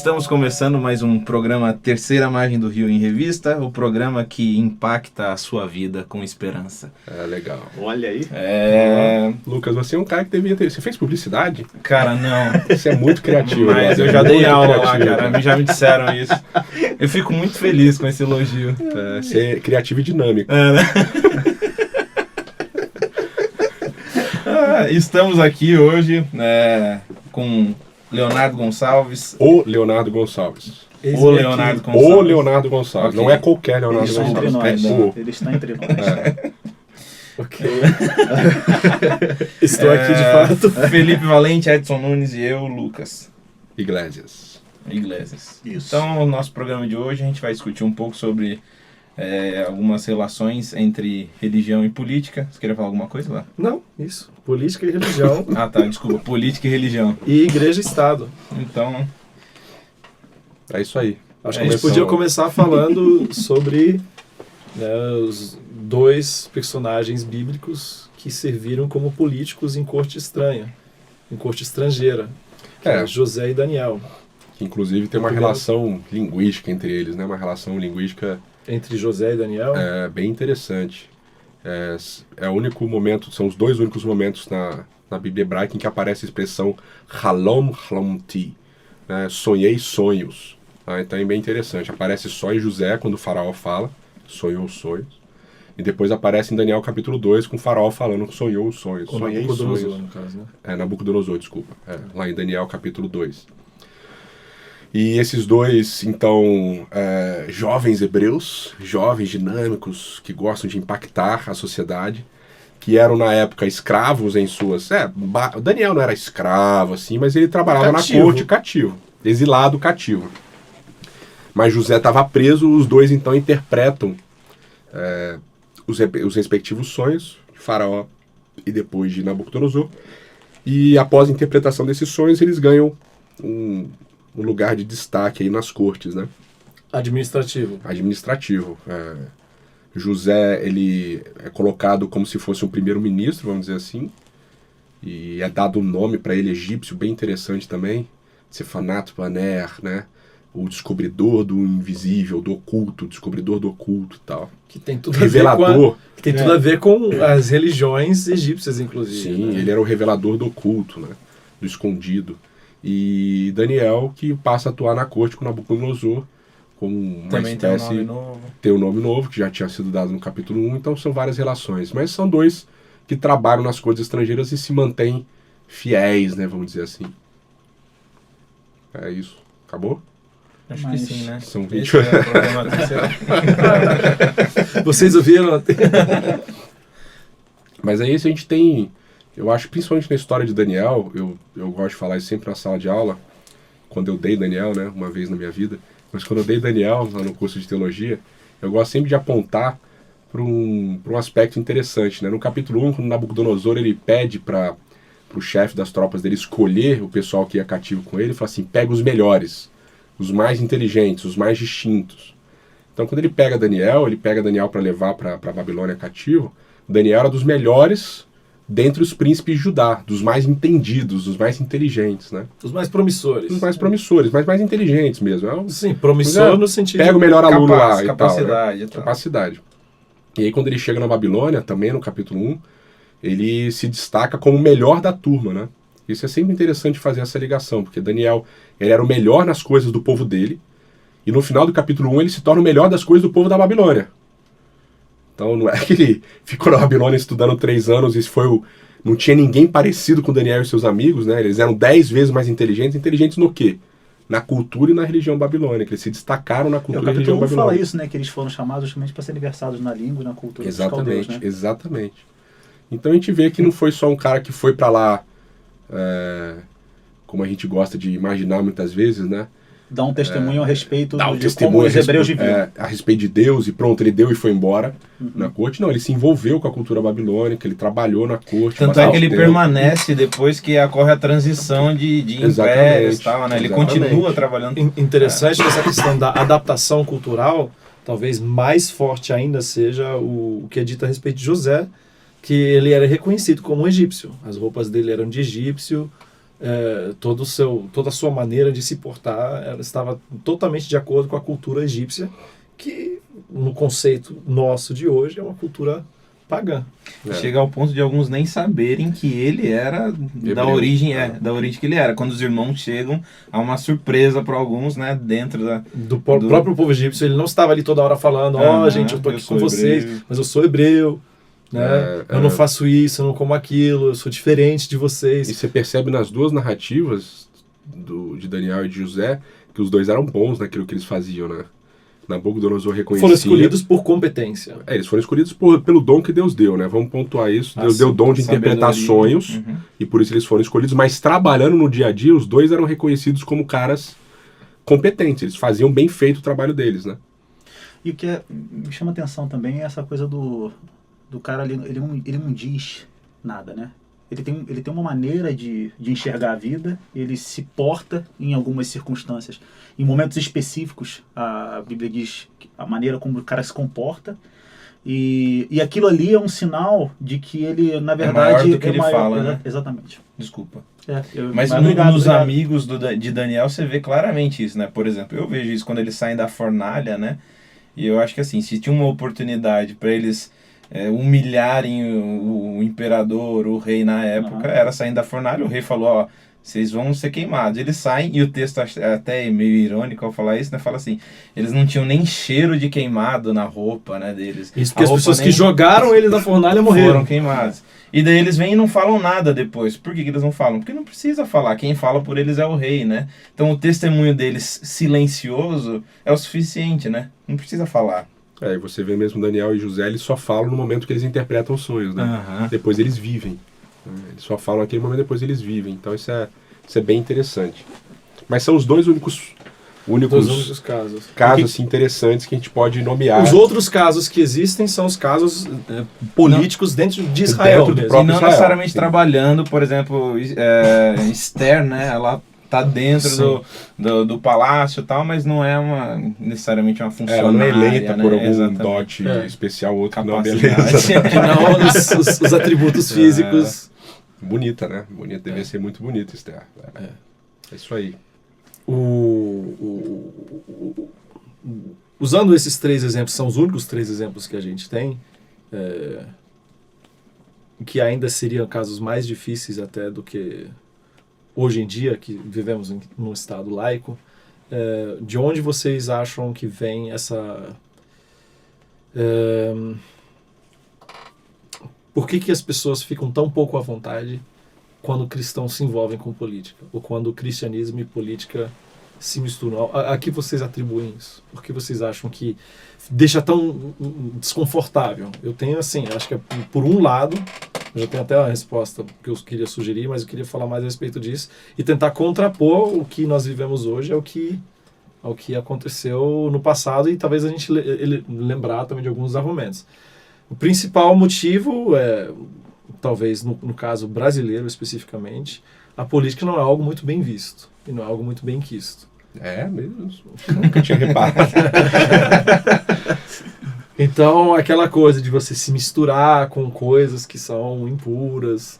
Estamos começando mais um programa Terceira Margem do Rio em Revista, o programa que impacta a sua vida com esperança. É, legal. Olha aí. Lucas, você é um cara que devia ter... Você fez publicidade? Cara, não. Você é muito criativo. Mas eu eu já dei aula lá, cara. Já me disseram isso. Eu fico muito feliz com esse elogio. Você é criativo e dinâmico. Né? Estamos aqui hoje com Leonardo Gonçalves. O Leonardo Gonçalves. O Leonardo Gonçalves. O Leonardo Gonçalves. Okay. Não é qualquer Leonardo Gonçalves. Ele está entre nós. Ok. Estou aqui de fato. Felipe Valente, Edson Nunes e eu, Lucas Iglesias. Isso. Então, no nosso programa de hoje, a gente vai discutir um pouco sobre algumas relações entre religião e política. Você queria falar alguma coisa lá? Não, isso. Política e religião. Desculpa. Política e religião. E igreja e Estado. Então... é isso aí. Acho que a gente podia começar falando sobre os dois personagens bíblicos que serviram como políticos em corte estranha, em corte estrangeira, José e Daniel. Que inclusive tem uma relação linguística entre eles, né? Uma relação linguística entre José e Daniel. É bem interessante. É o único momento, são os dois únicos momentos na Bíblia hebraica em que aparece a expressão Halom Halomti, né? Sonhei sonhos. Então é bem interessante. Aparece só em José quando o faraó fala, sonhou os sonhos. E depois aparece em Daniel capítulo 2 com o faraó falando que sonhou os sonhos. Sonhei sonhos. No caso, né? Nabucodonosor, desculpa. Lá em Daniel capítulo 2. E esses dois, então, jovens hebreus, jovens dinâmicos, que gostam de impactar a sociedade, que eram na época escravos em suas... Daniel não era escravo, assim, mas ele trabalhava na corte cativo, exilado cativo. Mas José estava preso, os dois então interpretam os respectivos sonhos de Faraó e depois de Nabucodonosor. E após a interpretação desses sonhos, eles ganham um lugar de destaque aí nas cortes, né? Administrativo. José, ele é colocado como se fosse um primeiro-ministro, vamos dizer assim, e é dado um nome para ele egípcio, bem interessante também, Sefanato Paner, né? O descobridor do invisível, do oculto, descobridor do oculto e tal. Que tem tudo revelador. Que tem tudo a ver com as religiões egípcias, inclusive. Sim, né? Ele era o revelador do oculto, né? Do escondido. E Daniel, que passa a atuar na corte com Nabucodonosor, como uma também espécie... Tem um nome novo, que já tinha sido dado no capítulo 1, então são várias relações. Mas são dois que trabalham nas cortes estrangeiras e se mantêm fiéis, né? Vamos dizer assim. É isso. Acabou? Acho que sim, né? São 20. Vocês ouviram? Mas aí a gente tem... Eu acho, principalmente na história de Daniel, eu gosto de falar isso sempre na sala de aula, quando eu dei Daniel, né, uma vez na minha vida, mas quando eu dei Daniel, lá no curso de teologia, eu gosto sempre de apontar para um aspecto interessante, né? No capítulo 1, quando Nabucodonosor ele pede para o chefe das tropas dele escolher o pessoal que ia cativo com ele, ele fala assim, pega os melhores, os mais inteligentes, os mais distintos. Então quando ele pega Daniel para levar para a Babilônia cativo, Daniel era dos melhores dentre os príncipes de Judá, dos mais entendidos, dos mais inteligentes, né? Os mais promissores. Os mais promissores, mas mais inteligentes mesmo. Sim, promissor no sentido... Pega o melhor aluno lá e capacidade, tal, né? Capacidade. E aí quando ele chega na Babilônia, também no capítulo 1, ele se destaca como o melhor da turma, né? Isso é sempre interessante fazer essa ligação, porque Daniel, ele era o melhor nas coisas do povo dele, e no final do capítulo 1 ele se torna o melhor das coisas do povo da Babilônia. Então não é que ele ficou na Babilônia estudando 3 anos e não tinha ninguém parecido com Daniel e seus amigos, né? Eles eram 10 vezes mais inteligentes. Inteligentes no quê? Na cultura e na religião babilônica. Eles se destacaram na cultura e na religião babilônica. O capítulo 1 fala isso, né? Que eles foram chamados justamente para serem versados na língua e na cultura dos caldeus, né? Exatamente. Então a gente vê que não foi só um cara que foi para lá, como a gente gosta de imaginar muitas vezes, né? Dá um testemunho a respeito de como os hebreus viviam. A respeito de Deus, e pronto, ele deu e foi embora na corte. Não, ele se envolveu com a cultura babilônica, ele trabalhou na corte. Tanto é que ele permanece depois que ocorre a transição de impérios e tal, né? Ele continua trabalhando. Interessante essa questão da adaptação cultural, talvez mais forte ainda seja o que é dito a respeito de José, que ele era reconhecido como um egípcio. As roupas dele eram de egípcio, toda a sua maneira de se portar, ela estava totalmente de acordo com a cultura egípcia, que no conceito nosso de hoje é uma cultura pagã. Chega ao ponto de alguns nem saberem que ele era da origem que ele era. Quando os irmãos chegam, há uma surpresa para alguns, né, dentro do próprio povo egípcio. Ele não estava ali toda hora falando, gente, eu tô aqui com vocês, mas eu sou hebreu, né? Eu não faço isso, eu não como aquilo, eu sou diferente de vocês. E você percebe nas duas narrativas de Daniel e de José que os dois eram bons naquilo que eles faziam, né? Nabucodonosor reconhecia... Foram escolhidos por competência. Eles foram escolhidos pelo dom que Deus deu, né? Vamos pontuar isso. Deus deu o dom de interpretar sonhos, e por isso eles foram escolhidos, mas trabalhando no dia a dia, os dois eram reconhecidos como caras competentes. Eles faziam bem feito o trabalho deles, né? E o que me chama atenção também é essa coisa do cara ali, ele não diz nada, né? Ele tem uma maneira de enxergar a vida, ele se porta em algumas circunstâncias. Em momentos específicos, a Bíblia diz a maneira como o cara se comporta, e aquilo ali é um sinal de que ele, na verdade... É maior do que ele fala, né? Exatamente. Desculpa. Mas nos amigos de Daniel você vê claramente isso, né? Por exemplo, eu vejo isso quando eles saem da fornalha, né? E eu acho que assim, se tinha uma oportunidade para eles... humilharem o imperador, o rei na época, era saindo da fornalha, o rei falou, vocês vão ser queimados. Eles saem, e o texto até é meio irônico ao falar isso, né? Fala assim, eles não tinham nem cheiro de queimado na roupa, né, deles. Isso porque as pessoas que jogaram eles da fornalha morreram. Foram queimados. E daí eles vêm e não falam nada depois. Por que eles não falam? Porque não precisa falar. Quem fala por eles é o rei, né? Então o testemunho deles silencioso é o suficiente, né? Não precisa falar. E você vê mesmo Daniel e José, eles só falam no momento que eles interpretam os sonhos, né? Depois eles vivem. Eles só falam naquele momento, depois eles vivem. Então isso é bem interessante. Mas são os dois únicos casos assim, interessantes que a gente pode nomear. Os outros casos que existem são os casos políticos dentro de Israel. E não necessariamente trabalhando, por exemplo, Esther, né? Ela tá dentro do palácio e tal, mas não é necessariamente uma funcionária. Ela não é eleita, né? Por algum dote especial, outro que não, beleza. Que não os atributos físicos. Bonita, né? Bonita, devia ser muito bonita, Esther. É isso aí. Usando esses 3 exemplos, são os únicos 3 exemplos que a gente tem, que ainda seriam casos mais difíceis até do que hoje em dia, que vivemos num estado laico. De onde vocês acham que vem essa... Por que as pessoas ficam tão pouco à vontade quando cristãos se envolvem com política? Ou quando o cristianismo e política se misturam? A que vocês atribuem isso? Por que vocês acham que deixa tão desconfortável? Eu tenho assim, acho que por um lado, eu já tenho até a resposta que eu queria sugerir, mas eu queria falar mais a respeito disso e tentar contrapor o que nós vivemos hoje ao que aconteceu no passado e talvez a gente lembrar também de alguns argumentos. O principal motivo é, talvez no caso brasileiro especificamente, a política não é algo muito bem visto e não é algo muito bem quisto. É mesmo, nunca tinha reparado. Então, aquela coisa de você se misturar com coisas que são impuras,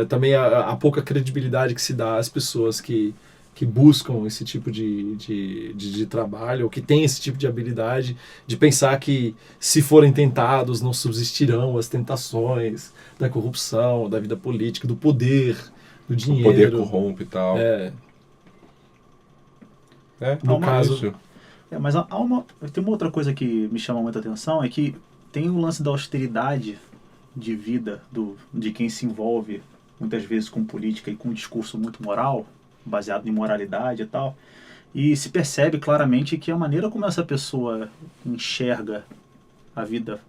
também a pouca credibilidade que se dá às pessoas que buscam esse tipo de trabalho, ou que têm esse tipo de habilidade, de pensar que se forem tentados não subsistirão as tentações da corrupção, da vida política, do poder, do dinheiro. O poder corrompe e tal. No caso... mas tem uma outra coisa que me chama muita atenção, é que tem o lance da austeridade de vida de quem se envolve muitas vezes com política e com um discurso muito moral, baseado em moralidade e tal, e se percebe claramente que a maneira como essa pessoa enxerga a vida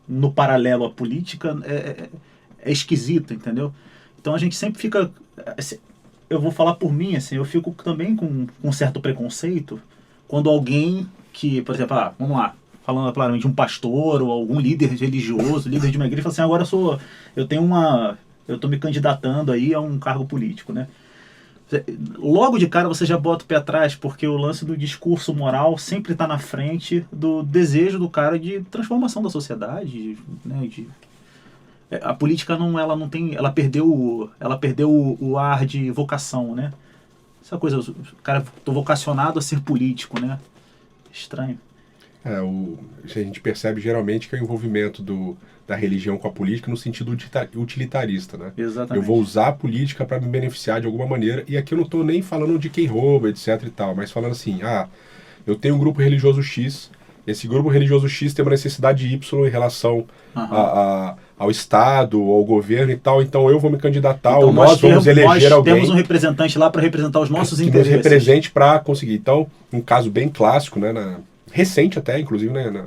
no paralelo à política é esquisita, entendeu? Então a gente sempre fica... Eu vou falar por mim, assim, eu fico também com um certo preconceito quando alguém que, por exemplo, vamos lá, falando claramente, um pastor ou algum líder religioso, líder de uma igreja, fala assim, agora eu tô me candidatando aí a um cargo político, né? Logo de cara você já bota o pé atrás, porque o lance do discurso moral sempre está na frente do desejo do cara de transformação da sociedade, né? A política ela não tem, ela perdeu o ar de vocação, né? Essa coisa, cara, tô vocacionado a ser político, né? Estranho. A gente percebe geralmente que é o envolvimento da religião com a política no sentido utilitarista, né? Exatamente. Eu vou usar a política para me beneficiar de alguma maneira, e aqui eu não estou nem falando de quem rouba, etc e tal, mas falando assim, eu tenho um grupo religioso X, esse grupo religioso X tem uma necessidade Y em relação ao Estado, ao governo e tal, então eu vou me candidatar, então, ou nós vamos eleger alguém. Nós temos um representante lá para representar os nossos que interesses. nos represente para conseguir. Então, um caso bem clássico, né, recente até, inclusive, né,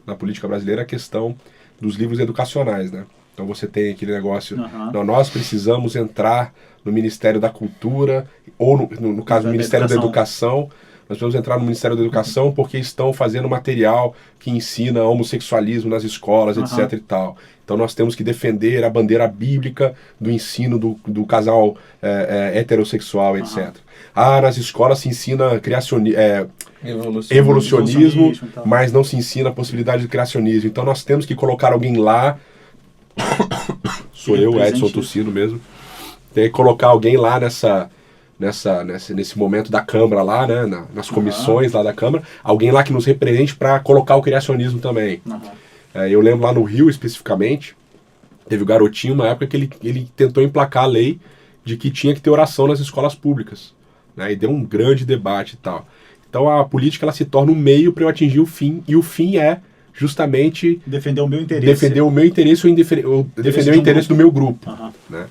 na política brasileira, a questão dos livros educacionais, né? Então você tem aquele negócio, não, nós precisamos entrar no Ministério da Cultura, ou no caso do Ministério da Educação, nós vamos entrar no Ministério da Educação porque estão fazendo material que ensina homossexualismo nas escolas, etc e tal. Então nós temos que defender a bandeira bíblica do ensino do casal heterossexual, etc. Nas escolas se ensina evolucionismo, mas não se ensina a possibilidade de criacionismo. Então nós temos que colocar alguém lá, sou eu, Edson Tossino mesmo, tem que colocar alguém lá nesse momento da Câmara lá, né, nas comissões lá da Câmara, alguém lá que nos represente para colocar o criacionismo também. Eu lembro lá no Rio, especificamente, teve o garotinho, na época que ele tentou emplacar a lei de que tinha que ter oração nas escolas públicas, né, e deu um grande debate e tal. Então a política ela se torna um meio para eu atingir o fim, e o fim é justamente defender o meu interesse. Defender o meu interesse ou defender o interesse do meu grupo. Né?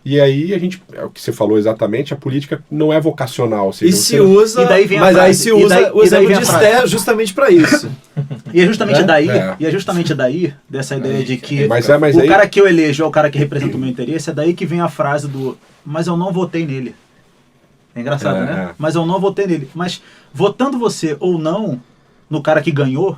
E aí é o que você falou exatamente, a política não é vocacional. Ou seja, e se usa, mas aí se usa o exemplo de Esther justamente para isso. E é justamente daí, dessa ideia de que o cara que eu elejo é o cara que representa o meu interesse, é daí que vem a frase do mas eu não votei nele. É engraçado, né? Mas eu não votei nele. Mas votando você ou não no cara que ganhou,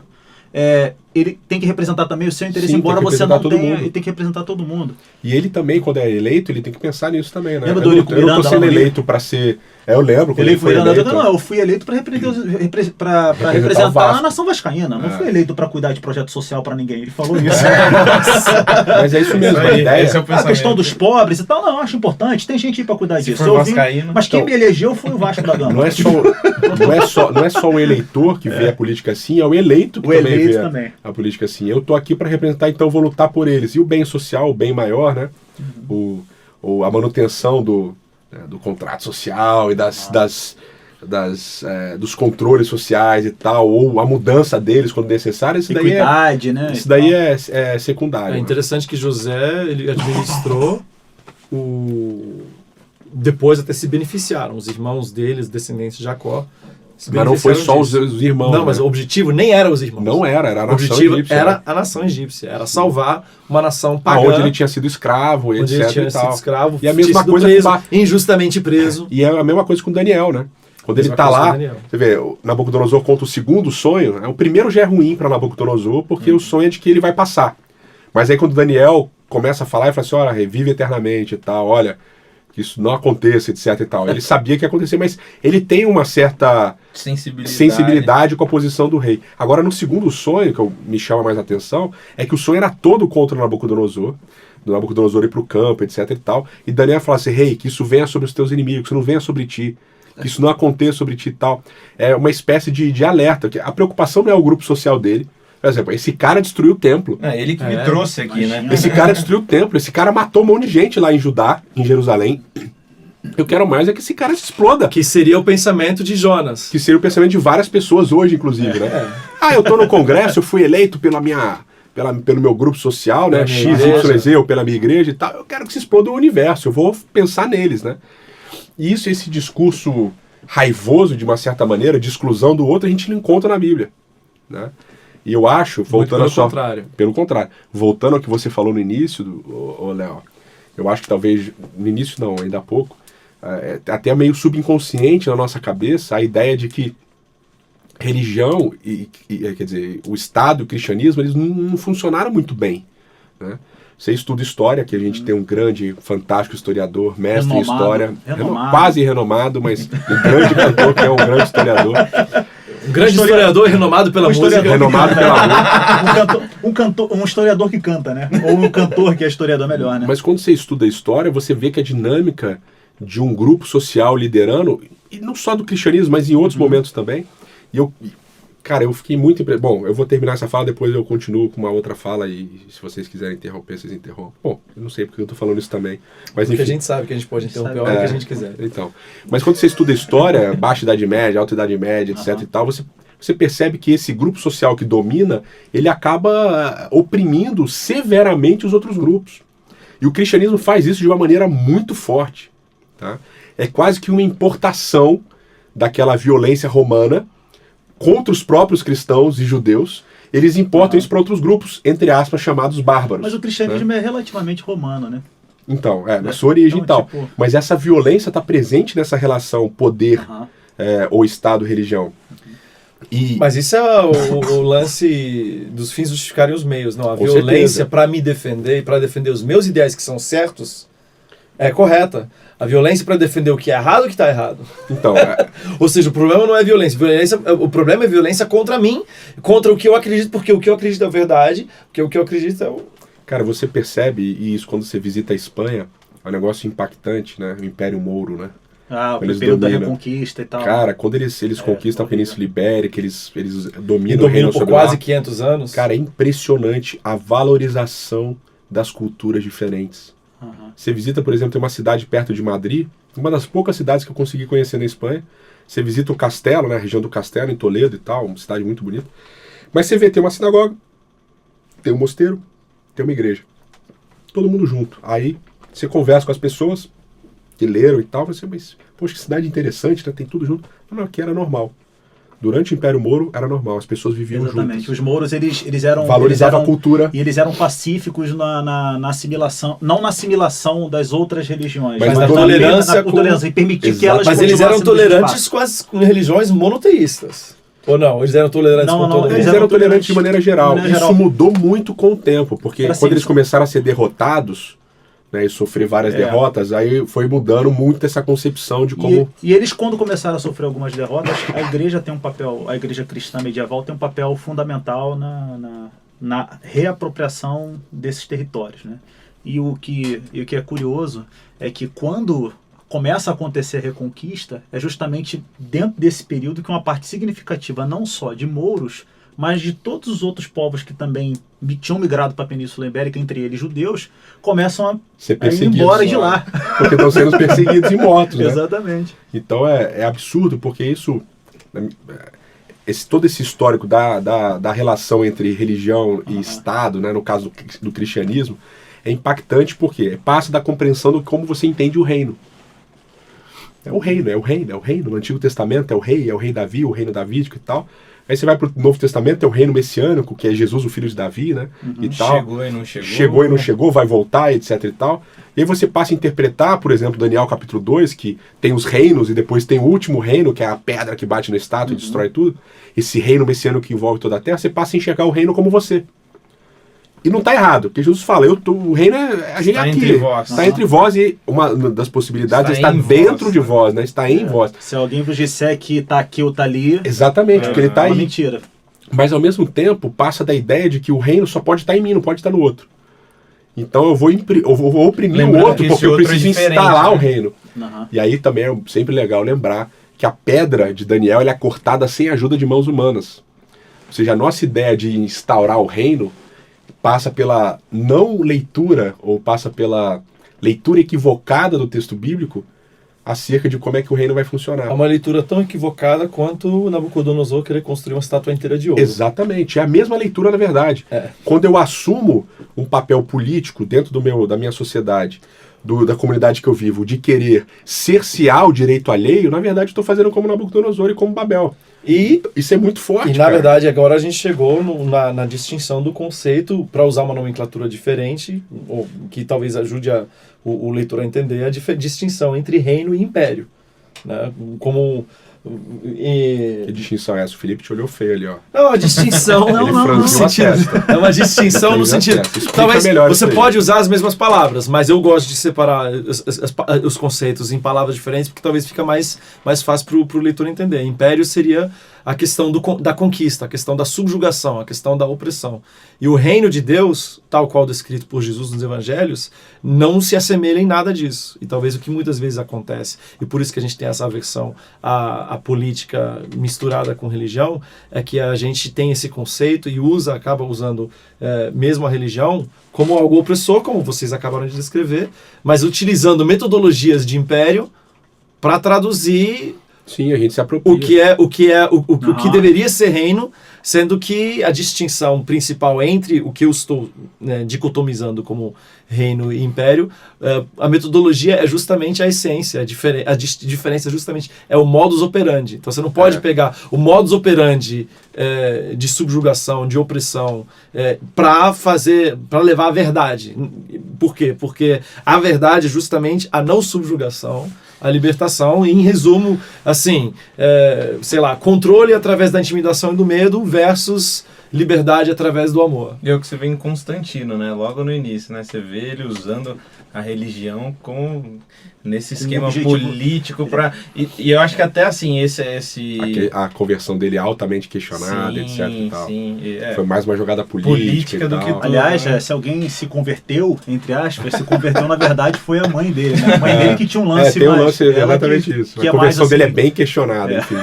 ele tem que representar também o seu interesse, embora você não tenha, ele tem que representar todo mundo. E ele também, quando é eleito, ele tem que pensar nisso também, né? Lembra do Eurico Miranda? Eu não tô sendo eleito para ser... eu lembro quando ele foi eleito. Não, eu fui eleito para representar a nação vascaína. Não fui eleito para cuidar de projeto social para ninguém. Ele falou isso. Mas é isso mesmo, a ideia. A questão dos pobres e tal, não, eu acho importante. Tem gente aí para cuidar disso. Mas quem me elegeu foi o Vasco da Gama. Não é só o eleitor que vê a política assim, é o eleito que também vê a política assim. Eu tô aqui para representar, então vou lutar por eles. E o bem social, o bem maior, né? A manutenção do contrato social e dos controles sociais e tal, ou a mudança deles quando necessário, isso daí isso daí é secundário. É interessante que José ele administrou depois até se beneficiaram, os irmãos deles, descendentes de Jacó. Mas não foi só os irmãos. Não, mas o objetivo nem era os irmãos. Não era a nação egípcia. O objetivo era a nação egípcia. Era salvar uma nação pagã. Onde ele tinha sido escravo, etc. Onde ele tinha sido escravo, e a mesma coisa injustamente preso. E é a mesma coisa com Daniel, né? Quando ele está lá, você vê, o Nabucodonosor conta o segundo sonho, o primeiro já é ruim para Nabucodonosor, porque o sonho é de que ele vai passar. Mas aí quando Daniel começa a falar, ele fala assim, olha, revive eternamente e tal, olha, que isso não aconteça, etc e tal. Ele sabia que ia acontecer, mas ele tem uma certa sensibilidade com a posição do rei. Agora, no segundo sonho, que me chama mais a atenção, é que o sonho era todo contra o Nabucodonosor, do Nabucodonosor ir para o campo, etc e tal, e Daniel fala assim, rei, que isso venha sobre os teus inimigos, que isso não venha sobre ti, que isso não aconteça sobre ti e tal. É uma espécie de alerta, que a preocupação não é o grupo social dele. Por exemplo, esse cara destruiu o templo. Ele que me trouxe aqui, né? Esse cara destruiu o templo, esse cara matou um monte de gente lá em Judá, em Jerusalém. Eu quero mais é que esse cara se exploda. Que seria o pensamento de Jonas. Que seria o pensamento de várias pessoas hoje, inclusive, né? Eu tô no Congresso, eu fui eleito pelo meu grupo social, né? XYZ, ou pela minha igreja e tal. Eu quero que se exploda o universo, eu vou pensar neles, né? E esse discurso raivoso, de uma certa maneira, de exclusão do outro, a gente não encontra na Bíblia, né? E eu acho, pelo contrário, voltando ao que você falou no início, Léo, eu acho que talvez, no início não, ainda há pouco, até meio subconsciente na nossa cabeça, a ideia de que religião, quer dizer, o Estado e o cristianismo, eles não funcionaram muito bem, né? Você estuda história, que a gente tem um grande, fantástico historiador, mestre em história, quase renomado, mas um grande cantor que é um grande historiador. Um grande historiador renomado pela música. Renomado pela música. Um historiador que canta, né? Ou um cantor que é historiador melhor, né? Mas quando você estuda a história, você vê que a dinâmica de um grupo social liderando, e não só do cristianismo, mas em outros momentos também. E cara, eu fiquei muito Bom, eu vou terminar essa fala, depois eu continuo com uma outra fala e se vocês quiserem interromper, vocês interrompem. Bom, eu não sei porque eu tô falando isso também. Mas enfim. Porque a gente sabe que a gente pode interromper a hora que a gente quiser. Então, mas quando você estuda a história, Baixa Idade Média, Alta Idade Média, etc e tal, você percebe que esse grupo social que domina, ele acaba oprimindo severamente os outros grupos. E o cristianismo faz isso de uma maneira muito forte. Tá? É quase que uma importação daquela violência romana contra os próprios cristãos e judeus. Eles importam isso para outros grupos, entre aspas, chamados bárbaros. Mas o cristianismo é relativamente romano, né? Então, na sua origem e tal. Tipo... Mas essa violência está presente nessa relação poder ou Estado-religião. Mas isso é o lance dos fins justificarem os meios. Não, a violência para me defender e para defender os meus ideais que são certos é correta. A violência para defender o que é errado, o que está errado. Então, ou seja, o problema não é violência. O problema é violência contra mim, contra o que eu acredito, porque o que eu acredito é verdade, porque o que eu acredito é o... Cara, você percebe, e isso quando você visita a Espanha, é um negócio impactante, né? O Império Mouro, né? O período da Reconquista e tal. Cara, quando eles conquistam a Península Ibérica, eles dominam o reino por quase 500 anos. Cara, é impressionante a valorização das culturas diferentes. Você visita, por exemplo, tem uma cidade perto de Madrid, uma das poucas cidades que eu consegui conhecer na Espanha. Você visita o Castelo, né, a região do Castelo, em Toledo e tal, uma cidade muito bonita. Mas você vê, tem uma sinagoga, tem um mosteiro, tem uma igreja. Todo mundo junto. Aí você conversa com as pessoas que leram e tal, você, mas, poxa, que cidade interessante, né, tem tudo junto. Não, aqui era normal. Durante o Império Mouro era normal, as pessoas viviam Exatamente. juntas. Os mouros, eles eram... Valorizavam a cultura. E eles eram pacíficos na assimilação, não na assimilação das outras religiões. Mas na tolerância e permitir que elas... Mas eles eram tolerantes com as religiões monoteístas. Ou não? Eles eram tolerantes com todo mundo? Eles eram tolerantes de maneira geral. Isso mudou muito com o tempo, porque quando eles começaram a ser derrotados, né, e sofrer várias derrotas, aí foi mudando muito essa concepção de como... E eles, quando começaram a sofrer algumas derrotas, a igreja tem um papel, a igreja cristã medieval tem um papel fundamental na reapropriação desses territórios, né? E o que é curioso é que quando começa a acontecer a reconquista, é justamente dentro desse período que uma parte significativa, não só de mouros, mas de todos os outros povos que também tinham migrado para a Península Ibérica, entre eles judeus, começam a ir embora de lá. Porque estão sendo perseguidos e mortos, né? Exatamente. Então é absurdo, porque isso... todo esse histórico da relação entre religião e Estado, né, no caso do cristianismo, é impactante porque passa da compreensão de como você entende o reino. É o reino. No Antigo Testamento é o rei Davi, o reino davídico e tal. Aí você vai para o Novo Testamento, é o reino messiânico, que é Jesus, o filho de Davi, né? E tal. Chegou e não chegou. Chegou e não chegou, vai voltar, etc e tal. E aí você passa a interpretar, por exemplo, Daniel capítulo 2, que tem os reinos e depois tem o último reino, que é a pedra que bate na estátua e destrói tudo. Esse reino messiânico que envolve toda a terra, você passa a enxergar o reino como você. E não está errado, porque Jesus fala, o reino é a gente aqui. Entre vós. Está entre vós e uma das possibilidades está dentro de vós, né? Está em vós. Se alguém vos disser que está aqui ou está ali... Exatamente, porque ele está aí. É uma mentira. Mas ao mesmo tempo, passa da ideia de que o reino só pode estar em mim, não pode estar no outro. Então eu vou oprimir o outro, porque eu preciso instalar o reino. E aí também é sempre legal lembrar que a pedra de Daniel ela é cortada sem ajuda de mãos humanas. Ou seja, a nossa ideia de instaurar o reino passa pela não leitura, ou passa pela leitura equivocada do texto bíblico acerca de como é que o reino vai funcionar. É uma leitura tão equivocada quanto Nabucodonosor querer construir uma estátua inteira de ouro. Exatamente, é a mesma leitura na verdade. Quando eu assumo um papel político dentro da minha sociedade, da comunidade que eu vivo, de querer cercear o direito alheio, na verdade estou fazendo como Nabucodonosor e como Babel. E isso é muito forte. E na verdade agora a gente chegou na distinção do conceito, para usar uma nomenclatura diferente, ou que talvez ajude o leitor a entender a distinção entre reino e império. Né? Como Que distinção é essa? O Felipe te olhou feio ali, ó. Não, a distinção Ele franziu a testa. é uma distinção no sentido. Explica Talvez melhor você isso aí. pode usar as mesmas palavras, mas eu gosto de separar os conceitos em palavras diferentes, porque talvez fica mais fácil para o leitor entender. Império seria a questão da conquista, a questão da subjugação, a questão da opressão. E o reino de Deus, tal qual descrito por Jesus nos evangelhos, não se assemelha em nada disso. E talvez o que muitas vezes acontece, e por isso que a gente tem essa aversão à política misturada com religião, é que a gente tem esse conceito e acaba usando mesmo a religião como algo opressor, como vocês acabaram de descrever, mas utilizando metodologias de império para traduzir Sim, a gente se apropria. o que deveria ser reino, sendo que a distinção principal entre o que eu estou dicotomizando como reino e império, a metodologia é justamente a essência, a diferença justamente é o modus operandi. Então você não pode pegar o modus operandi de subjugação, de opressão, para levar a verdade. Por quê? Porque a verdade é justamente a não subjugação, a libertação, e em resumo, assim, controle através da intimidação e do medo versus liberdade através do amor. E é o que você vê em Constantino, né? Logo no início, né? Você vê ele usando a religião como nesse esquema político para e eu acho que até assim a conversão dele é altamente questionada, etc e tal. Sim, foi mais uma jogada política do que tudo, aliás, né? Se alguém se converteu, entre aspas, se converteu na verdade foi a mãe dele, né? A mãe dele que tinha um lance tem um lance exatamente isso. Que a conversão mais, dele é assim, bem questionada, enfim.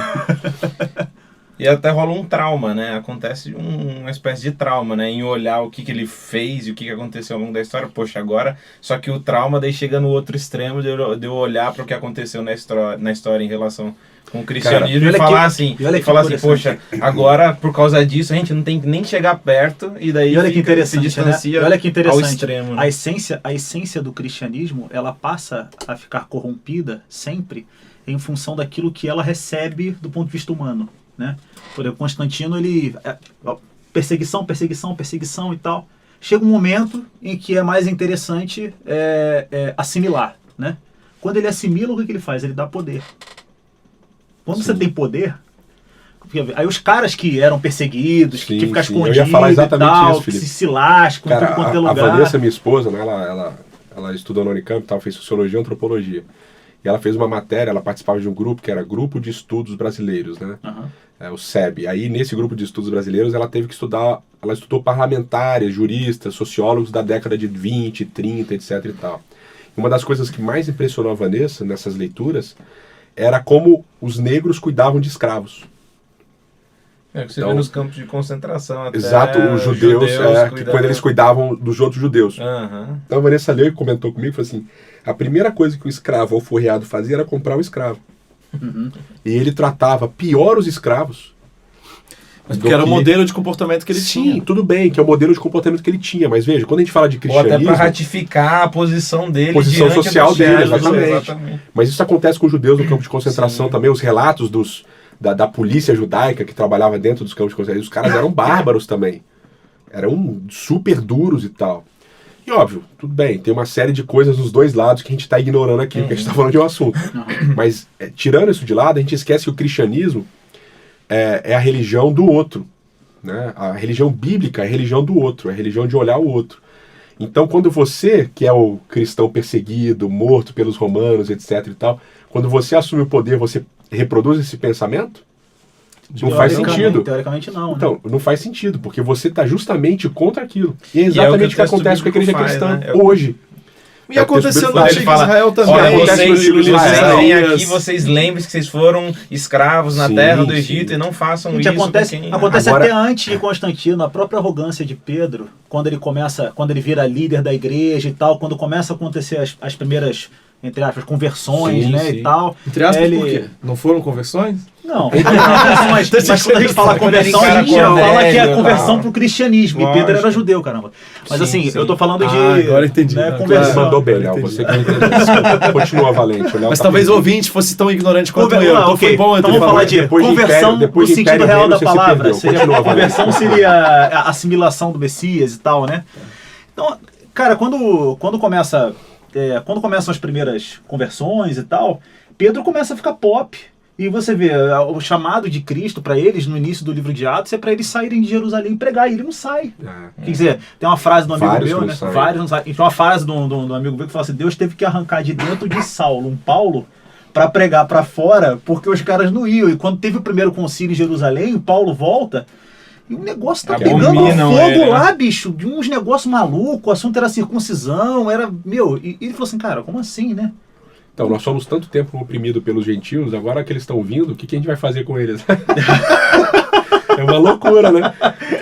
E até rola um trauma, né? Acontece uma espécie de trauma, né? Em olhar o que ele fez e o que aconteceu ao longo da história. Poxa, agora... Só que o trauma daí chega no outro extremo de eu olhar para o que aconteceu na história em relação com o cristianismo. Cara, e falar assim, poxa, agora por causa disso a gente não tem que nem chegar perto e daí olha que interessante, se distancia, né? Olha que interessante, ao extremo. Né? A essência do cristianismo, ela passa a ficar corrompida sempre em função daquilo que ela recebe do ponto de vista humano. Né? Por exemplo, Constantino, ele perseguição e tal. Chega um momento em que é mais interessante assimilar, né? Quando ele assimila, o que ele faz? Ele dá poder. Quando você tem poder, aí os caras que eram perseguidos, que ficam escondidos, eu ia falar exatamente e tal, isso, Felipe. que se lascam, Cara, tudo quanto é lugar. A Vanessa, minha esposa, né, ela estudou na Unicamp, fez sociologia e antropologia. E ela fez uma matéria, ela participava de um grupo que era Grupo de Estudos Brasileiros, né? O SEB. Aí, nesse grupo de estudos brasileiros, ela teve que estudar, ela estudou parlamentares, juristas, sociólogos da década de 20, 30, etc e tal. E uma das coisas que mais impressionou a Vanessa nessas leituras era como os negros cuidavam de escravos. Que você vê nos campos de concentração até. Exato, os judeus que quando eles cuidavam dos outros judeus. Então a Vanessa leu e comentou comigo, falou assim, a primeira coisa que o escravo alforreado fazia era comprar o escravo. E ele tratava pior os escravos. Mas porque era o modelo de comportamento que ele tinha. Sim, tudo bem, que é o modelo de comportamento que ele tinha. Mas veja, quando a gente fala de cristianismo... Ou até para ratificar a posição dele. Posição social dele, exatamente. Exatamente. Mas isso acontece com os judeus no campo de concentração também. Os relatos da polícia judaica que trabalhava dentro dos campos de concentração. Os caras eram bárbaros também. Eram super duros e tal. E óbvio, tudo bem, tem uma série de coisas nos dois lados que a gente está ignorando aqui, porque a gente está falando de um assunto. Mas, tirando isso de lado, a gente esquece que o cristianismo é a religião do outro. Né? A religião bíblica é a religião do outro, é a religião de olhar o outro. Então, quando você, que é o cristão perseguido, morto pelos romanos, etc e tal, quando você assume o poder, você reproduz esse pensamento? Não faz sentido. Teoricamente não. Então, não faz sentido, porque você está justamente contra aquilo. E é exatamente o que acontece com a igreja cristã hoje. E aconteceu no antigo Israel também. Vocês lembrem que vocês foram escravos na terra do Egito e não façam isso. Acontece até antes de Constantino, a própria arrogância de Pedro, quando ele vira líder da igreja e tal, quando começa a acontecer as primeiras, entre aspas, conversões, e tal. Entre aspas, por quê? Não foram conversões? Não, mas quando a gente fala conversão, a gente fala que é a conversão pro cristianismo. E Pedro era judeu, caramba. Mas eu tô falando de agora entendi. Conversão. Você mandou bem, Léo. Você que entendeu. Continua, Valente. Mas talvez o ouvinte fosse tão ignorante quanto eu. Então foi bom eu ter falado. Vamos falar de conversão no sentido real da palavra. A conversão seria a assimilação do Messias e tal, né? Então, cara, quando começam as primeiras conversões e tal, Pedro começa a ficar pop. E você vê, o chamado de Cristo para eles no início do livro de Atos é para eles saírem de Jerusalém e pregar, e ele não sai. Quer dizer, tem uma frase do amigo Vários meu, não né? saem. Vários não saem. E tem uma frase do amigo meu que fala assim: Deus teve que arrancar de dentro de Saulo um Paulo para pregar para fora, porque os caras não iam. E quando teve o primeiro concílio em Jerusalém, o Paulo volta. E o negócio tá pegando Abominam fogo ele, né? lá, bicho. De uns negócios malucos, o assunto era circuncisão, era. Meu, e ele falou assim, cara, como assim, né? Então, nós somos tanto tempo oprimidos pelos gentios, agora que eles estão vindo, o que a gente vai fazer com eles? É uma loucura, né?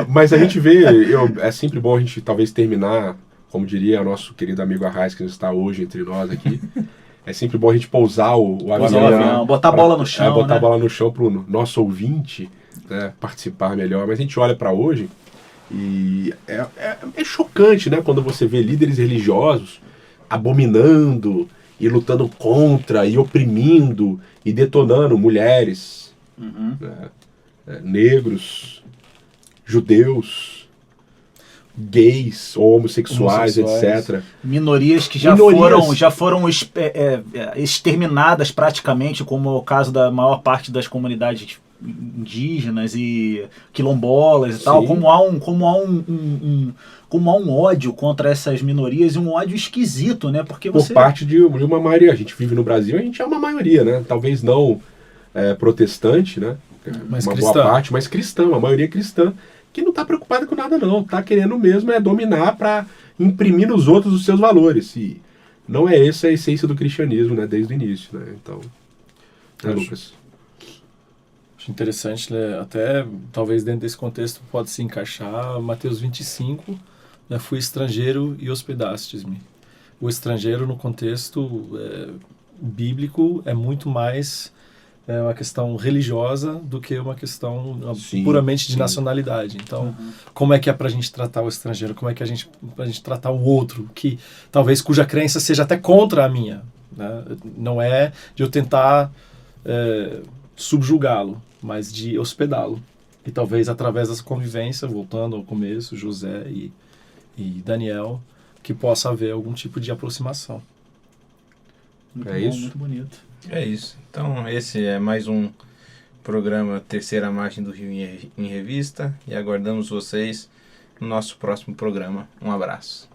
Mas a gente vê, é sempre bom a gente talvez terminar, como diria o nosso querido amigo Arraes, que está hoje entre nós aqui, é sempre bom a gente pousar o avião. Botar a bola no chão, botar né? a bola no chão para o nosso ouvinte, né, participar melhor. Mas a gente olha para hoje e é chocante, né? Quando você vê líderes religiosos abominando e lutando contra, e oprimindo, e detonando mulheres, negros, judeus, gays, homossexuais, etc. Minorias que já foram exterminadas praticamente, como é o caso da maior parte das comunidades indígenas e quilombolas e tal, Sim. como há um ódio contra essas minorias, e um ódio esquisito, né? Porque Por parte de uma maioria. A gente vive no Brasil, a gente é uma maioria, né? Talvez não protestante, né? Mas uma cristã. boa parte, mas cristã, uma maioria cristã, que não está preocupada com nada não, está querendo mesmo dominar para imprimir nos outros os seus valores. E não é essa a essência do cristianismo, né? Desde o início, né? Então, Lucas? Acho interessante, né? Até talvez dentro desse contexto pode se encaixar Mateus 25, né? Fui estrangeiro e hospedastes-me. O estrangeiro no contexto bíblico é muito mais uma questão religiosa do que uma questão puramente de nacionalidade. Então, como é que é pra gente tratar o estrangeiro? Como é que pra gente tratar o outro, que talvez cuja crença seja até contra a minha, né? Não é de eu tentar subjugá-lo, mas de hospedá-lo. E talvez através dessa convivência, voltando ao começo, José e Daniel, que possa haver algum tipo de aproximação. Muito É bom, isso? muito bonito. É isso. Então, esse é mais um programa Terceira Margem do Rio em Revista, e aguardamos vocês no nosso próximo programa. Um abraço.